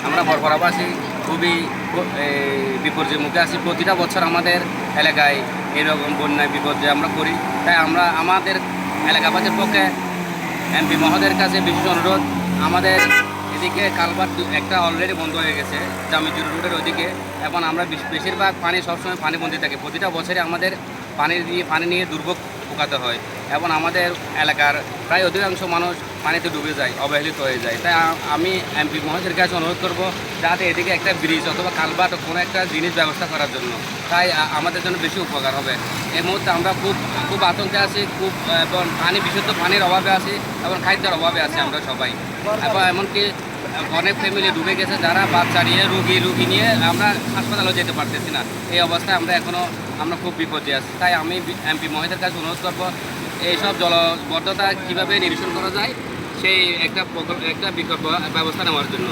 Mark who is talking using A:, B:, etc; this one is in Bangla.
A: আমরা বরপরাবাসী খুবই বিপর্যয়ের মুখে আছি। প্রতিটা বছর আমাদের এলাকায় এরকম বন্যায় বিপর্যয় আমরা করি। তাই আমরা আমাদের এলাকাবাসীর পক্ষে এমপি মহোদয়ের কাছে বিশেষ অনুরোধ, আমাদের এদিকে কালভার্ট একটা অলরেডি বন্ধ হয়ে গেছে জামিজুর রোডের ওইদিকে। এখন আমরা বেশিরভাগ পানি সবসময় পানিবন্দী থাকে। প্রতিটা বছরে আমাদের পানি নিয়ে দুর্ভোগ পোকাতে হয় এবং আমাদের এলাকার প্রায় অধিকাংশ মানুষ পানিতে ডুবে যায়, অবহেলিত হয়ে যায়। তাই আমি এমপি মহোদয়ের কাছে অনুরোধ করব যাতে এদিকে একটা ব্রিজ অথবা কালভার্ট কোনো একটা জিনিস ব্যবস্থা করার জন্য। তাই আমাদের জন্য বেশি উপকার হবে। এই মুহূর্তে আমরা খুব আতঙ্কে আছি, এবং বিশুদ্ধ পানির অভাবে আছি এবং খাদ্যের অভাবে আছি আমরা সবাই। এবং এমনকি অনেক ফ্যামিলি ডুবে গেছে, যারা বাচ্চা নিয়ে রুগী নিয়ে আমরা হাসপাতালেও যেতে পারতেছি না। এই অবস্থায় আমরা খুব বিপর্যয়ে আছি। তাই আমি এমপি মহোদয়ের কাছে অনুরোধ করবো এইসব জলবদ্ধতা কীভাবে নিরসন করা যায় সেই একটা বিকল্প ব্যবস্থা নেওয়ার জন্য।